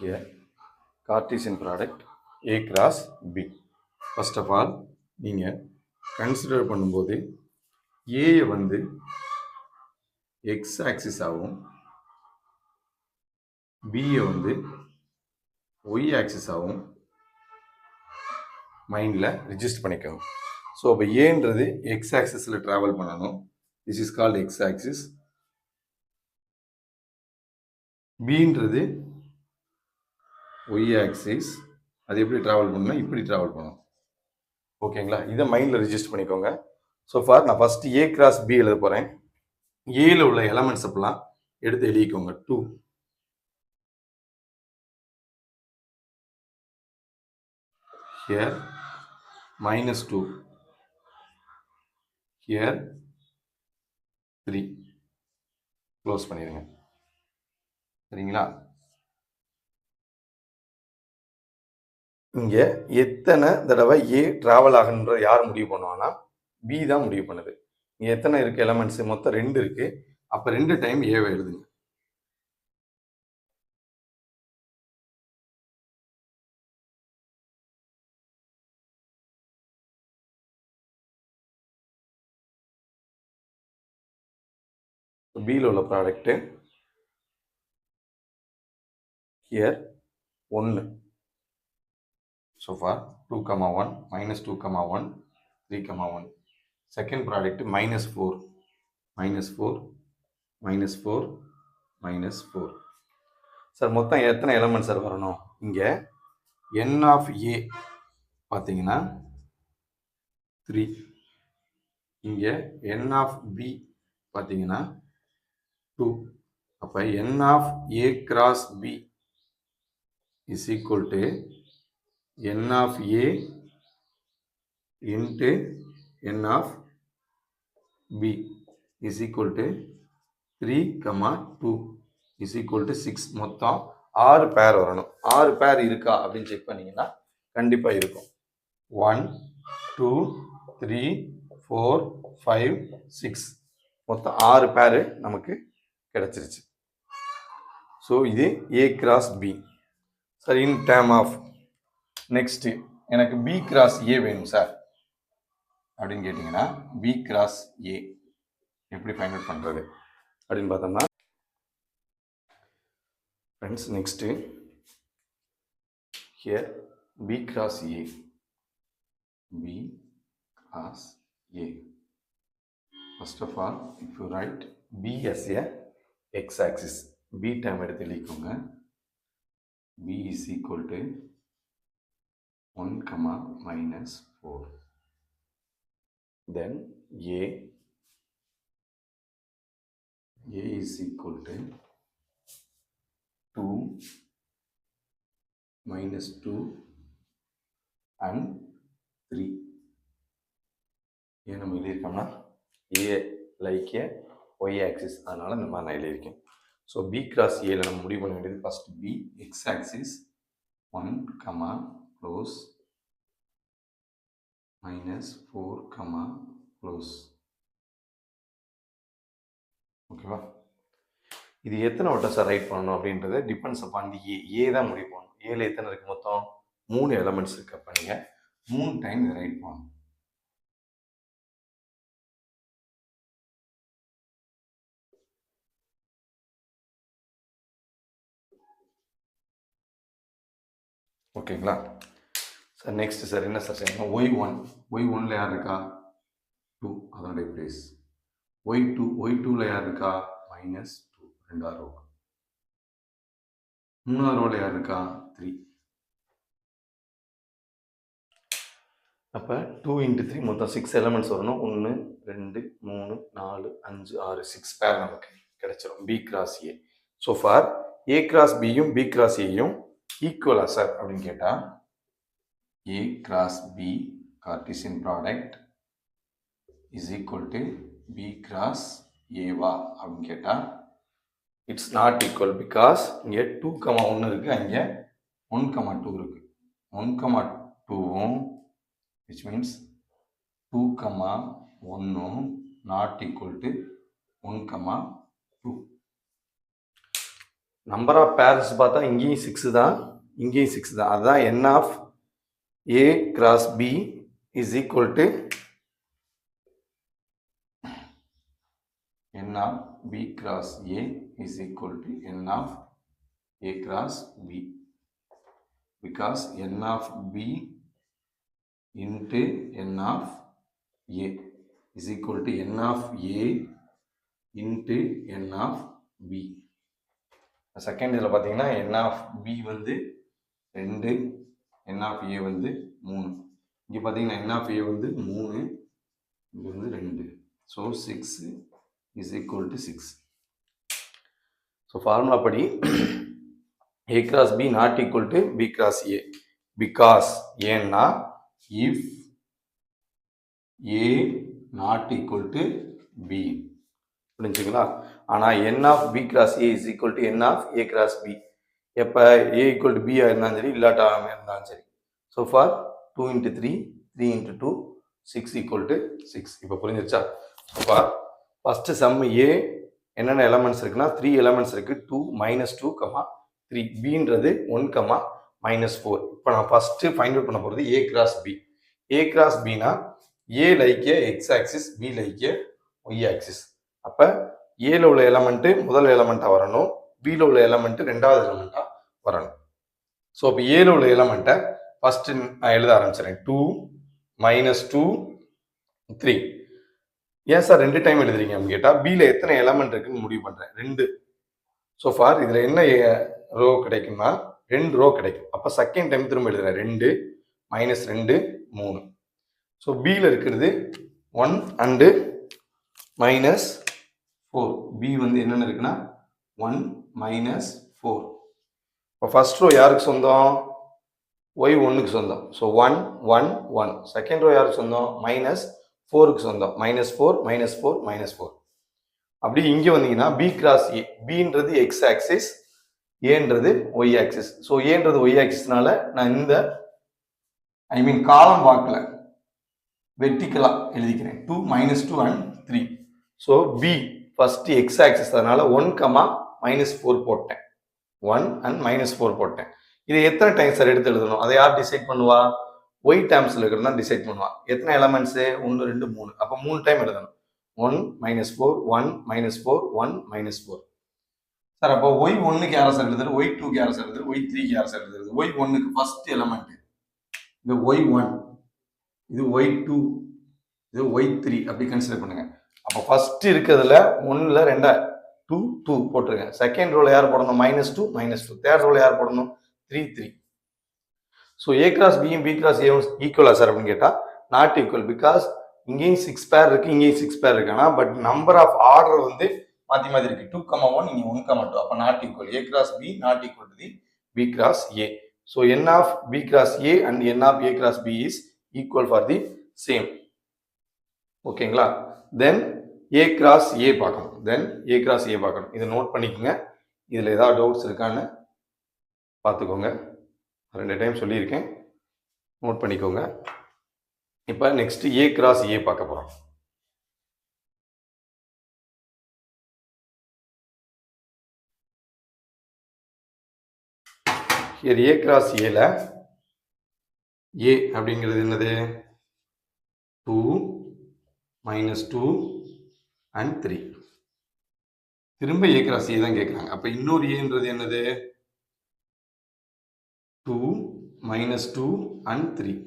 a Cartesian product A cross B. First of all, நீங்கள் consider பண்ணும்போது A வந்து x axis ஆகும், B வந்து y ஆக்சிஸ் ஆகும். மைண்டில் ரிஜிஸ்டர் பண்ணிக்கோங்க. ஸோ இப்போ ஏன்றது எக்ஸ் ஆக்சிஸில் ட்ராவல் பண்ணணும். This is called X axis. பின்றது ஒய் ஆக்சிஸ். அது எப்படி ட்ராவல் பண்ணணும்? இப்படி ட்ராவல் பண்ணணும். ஓகேங்களா? இதை மைண்டில் ரிஜிஸ்டர் பண்ணிக்கோங்க. ஸோ ஃபார் நான் ஃபஸ்ட்டு ஏ கிராஸ் பி எழுத போகிறேன். ஏல உள்ள எலமெண்ட்ஸ் அப்பெல்லாம் எடுத்து எழுதிக்கோங்க. 2 here -2 here 3 க்ளோஸ் பண்ணிடுங்க. சரிங்களா? இங்கே எத்தனை தடவை ஏ ட்ராவல் ஆகுன்ற யார் முடிவு பண்ணுவான்னா பி தான் முடிவு பண்ணுது. இங்கே எத்தனை இருக்குது எலமெண்ட்ஸு? மொத்தம் 2 இருக்குது. அப்போ 2 டைம் ஏவை எழுதுங்க. பியில் உள்ள product here 1. So for 2,1 -2,1 3,1. Second product -4 -4 -4 -4. Sir மொத்தம் எத்தனை எலமெண்ட் சார் வரணும்? இங்கே n ஆஃப் ஏ பார்த்தீங்கன்னா 3. இங்கே n ஆஃப் பி பார்த்தீங்கன்னா 2. அப்போ n of A cross B is equal to n of A into n of B is equal to 3,2 is equal to 6. மொத்தம் 6 பேர் வரணும். 6 பேர் இருக்கா அப்படின்னு செக் பண்ணிங்கன்னா கண்டிப்பாக இருக்கும். 1 2 3 4 5 6 மொத்தம் 6 பேர் நமக்கு கிடச்சிருச்சு. ஸோ இது A cross B. Sir in term of next எனக்கு பி கிராஸ் ஏ வேணும் சார் அப்படின்னு கேட்டிங்கன்னா பி கிராஸ் ஏ எப்படி ஃபைண்ட் அவுட் பண்ணுறது அப்படின்னு பார்த்தோம்னா friends, next here B cross A, B cross A. First of all if you write B as a x axis, b term எடுத்து எழுதிக்கோங்க. b is equal to 1, -4. Then a is equal to 2 -2 and 3. ஏன் நம்ம எழுதியிருக்கோம்னா a like a y axis, அதனால இந்த மாதிரி நான் எழுதியிருக்கேன். So B cross ஏல நம்ம முடிவு பண்ண வேண்டியது first B x axis 1, close -4, close. ஓகேவா? இது எத்தனை வட்டம் சார் ரைட் பண்ணணும் அப்படின்றத டிபெண்ட்ஸ் அப்பான் தி ஏ தான் முடிவு பண்ணணும். ஏல எத்தனை இருக்குது? மொத்தம் 3 எலமெண்ட்ஸ் இருக்கு. அப்போ நீங்கள் 3 டைம் இதை ரைட் பண்ணணும். ஓகேங்களா சார்? நெக்ஸ்ட் சார் என்ன சார் செய்யணும்? ஒய் ஒன்ல யார் இருக்கா? 2, அதனுடைய பிளேஸ். ஒய் டூவில் யார் இருக்கா? -2, 2ஆவது ரோ. 3ஆவது ரோவில் யார் இருக்கா? 3. அப்போ 2 × 3 மொத்தம் 6 எலமெண்ட்ஸ் வரணும். 1 2 3 4 5 6 6 பேர் நமக்கு கிடைச்சிடும் B cross A. So for A cross பியும் பி கிராஸ் ஏயும் ஈக்குவலா சார் அப்படின்னு கேட்டால் A cross B Cartesian product is equal to B cross A-வா அப்படின்னு கேட்டால் இட்ஸ் நாட் ஈக்குவல். பிகாஸ் இங்கே 2,1 இருக்குது, அங்கே 1,2 இருக்குது. 1,2வும் which means 2,1ம் not equal to 1,2. Number of pairs பார்த்தா இங்கேயும் 6 தான், இங்கேயும் 6 தான். அதுதான் n of a cross b is equal to n of b cross a is equal to n of a cross b, because n of b into n of a is equal to n of a into n of b. Second இதில் பார்த்தீங்கன்னா n of b வந்து 2, n of a வந்து 3. இங்கே பார்த்தீங்கன்னா n of a வந்து 3, இங்கே வந்து 2. So 6 is equal to 6. So formula படி a cross b not equal to b cross a, because ஏன்னா if a not equal to b, புரிஞ்சுங்களா? ஆனால் n of b cross a is equal to n of a cross b. எப்போ a equal to b இருந்தாலும் சரி, இல்லாட்டாம இருந்தாலும் சரி. So for 2 into 3, 3 into 2, 6 equal to 6. இப்போ புரிஞ்சிருச்சா? So for first sum a என்னென்ன எலமெண்ட்ஸ் இருக்குன்னா 3 எலமெண்ட்ஸ் இருக்குது. 2, -2, 3. bன்றது 1, -4. இப்போ நான் ஃபஸ்ட்டு ஃபைண்ட் அவுட் பண்ண போகிறது a cross b. a cross bனா a like X axis, b like why axis. அப்போ ஏல உள்ள எலமெண்ட்டு முதல் எலமெண்ட்டாக வரணும், பியில் உள்ள எலமெண்ட்டு ரெண்டாவது எலமெண்ட்டாக வரணும். ஸோ இப்போ ஏல உள்ள எலமெண்ட்டை ஃபஸ்ட்டு நான் எழுத ஆரம்பிச்சிடறேன். 2, -2, 3. ஏன் சார் 2 டைம் எழுதுறீங்க அப்படின்னு கேட்டால் பியில் எத்தனை எலமெண்ட் இருக்குன்னு முடிவு பண்ணுறேன். 2. ஸோ ஃபார் இதில் என்ன ரோ கிடைக்கும்னா 2 ரோ கிடைக்கும். அப்போ செகண்ட் டைம் திரும்ப எழுதுறேன். 2, -2, 3. ஸோ பியில் இருக்கிறது 1 and -4. b வந்து என்னென்ன இருக்குன்னா 1, -4. இப்போ ஃபர்ஸ்ட் ரோ யாருக்கு சொந்தம்? y1க்கு சொந்தம். ஸோ 1, 1, 1. செகண்ட் ரோ யாருக்கு சொந்தம்? -4க்கு சொந்தம். -4, -4, -4. அப்படி இங்கே வந்தீங்கன்னா b கிராஸ் a, bன்றது எக்ஸ் ஆக்சிஸ், ஏன்றது ஒய் ஆக்சிஸ். ஸோ ஏன்றது ஒய் ஆக்சிஸ்னால நான் இந்த காலம் வாக்கில் வெர்டிக்கலா எழுதிக்கிறேன். 2, -2 and 3. So b first X axis, அதனால 1, -4 போட்டேன். 1 and -4 போட்டேன். இதை எத்தனை டைம் சார் எடுத்து எழுதணும்? அதை யார் டிசைட் பண்ணுவா? ஒய் டேர்ம்ஸில் இருக்கிறது தான் டிசைட் பண்ணுவா. எத்தனை எலமெண்ட்ஸு? 1, 2, 3. அப்போ 3 டைம் எழுதணும். 1, -4, 1, -4, 1, -4. சார் அப்போ y1க்கு யாரை சார் எழுதுறது? y2க்கு யாரை சார் எழுதுறது? y3க்கு யாரை சார் எழுதுறது? y1க்கு ஃபர்ஸ்ட் எலமெண்ட் இது y1, இது y2, இது y3 அப்படி கன்சிடர் பண்ணுங்க. அப்போ ஃபர்ஸ்ட் இருக்கிறதுல 1ல 2, 2, 2 போட்டுருங்க. செகண்ட் ரோல யார் போடணும்? -2, -2. தேர்ட் ரோல யார் போடணும்? 3, 3. ஸோ a கிராஸ் பியும் b கிராஸ் ஏவும் ஈக்குவலா சார் அப்படின்னு கேட்டால் நாட் ஈக்குவல். பிகாஸ் இங்கேயும் 6 பேர் இருக்கு, இங்கேயும் 6 பேர் இருக்கு. ஆனால் பட் நம்பர் ஆஃப் ஆர்டர் வந்து மாற்றி மாற்றி இருக்கு. 2, 1, இங்கே 1, 2. அப்போ not equal. a cross b not equal to the b cross a. So n of b cross a and n of a cross b is equal for the same. ஓகேங்களா? Then a cross a பார்க்கணும். தென் a cross a பார்க்கணும். இதை note பண்ணிக்கோங்க. இதில் ஏதாவது doubts இருக்கான்னு பார்த்துக்கோங்க. 2 time சொல்லியிருக்கேன், நோட் பண்ணிக்கோங்க. இப்போ நெக்ஸ்ட் a கிராஸ் a பார்க்க போகிறோம். ஹியர் a கிராஸ் a-ல a அப்படிங்கிறது என்னது? 2, -2 and 3. திரும்ப a கிராஸ் a தான் கேட்குறாங்க. அப்போ இன்னொரு ஏன்றது என்னது? 2, -2 and 3.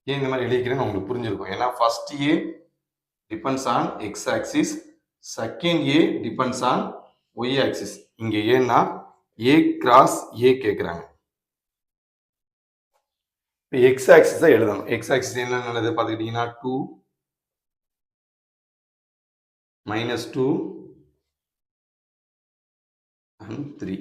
ஏன் இந்த மாதிரி எழுதிக்கிறேன்னு உங்களுக்கு புரிஞ்சிருக்கும். ஏன்னா first A depends on x axis, second A depends on y axis. இங்கே ஏன்னா ஏ கிராஸ் ஏ கேட்குறாங்க. இப்போ எக்ஸ் ஆக்சிஸ் தான் எழுதணும். எக்ஸ் ஆக்சிஸ் என்னென்னது பார்த்துக்கிட்டிங்கன்னா 2, -2 and 3.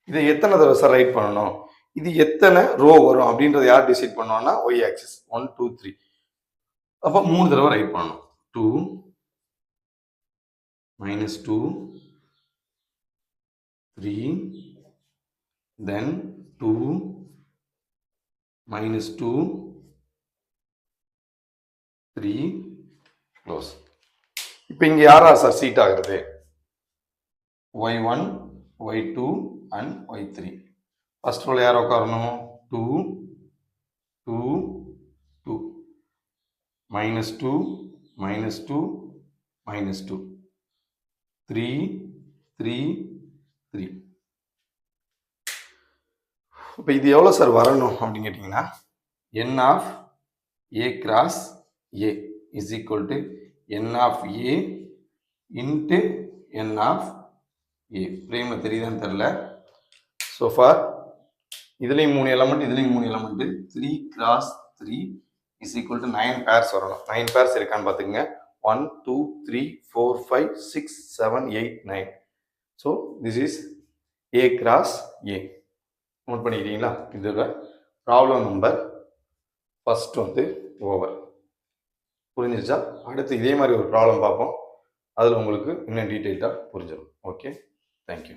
இதை எத்தனை தடவை சார் ரைட் பண்ணணும்? இது எத்தனை ரோ வரும் அப்படின்றத யார் டிசைட் பண்ணுவாங்கன்னா ஒய் ஆக்சிஸ். 1, 2, 3. அப்போ 3 தடவை ரைட் பண்ணணும். 2, -2, 3, then 2, -2, 3, க்ளோஸ். இப்போ இங்கே யாரா சார் சீட் ஆகுறது? y1 y2 and y3. First ரோல யார் உட்காரணும்? 2 2 2 -2 -2 -2 3 3 3. இப்போ இது எவ்வளோ சார் வரணும் அப்படின்னு கேட்டிங்கன்னா n of a cross a is equal to n of a into n of a. ஃப்ரேமில் தெரியுதான்னு தெரில. ஸோ ஃபார் இதுலேயும் 3 எலமெண்ட் இதுலேயும் 3 element 3 cross 3 is equal to 9 pairs வரணும். 9 பேர்ஸ் இருக்கான்னு பார்த்துக்குங்க. 1 2 3 4 5 6 7 8 9. So this is a cross a. Note பண்ணிக்கிறீங்களா? இதோட ப்ராப்ளம் நம்பர் ஃபர்ஸ்ட் வந்து ஓவர். புரிஞ்சிருச்சா? அடுத்து இதே மாதிரி ஒரு ப்ராப்ளம் பார்ப்போம். அதில் உங்களுக்கு இன்னும் டீட்டெயில்டாக புரிஞ்சிடும். Okay, thank you.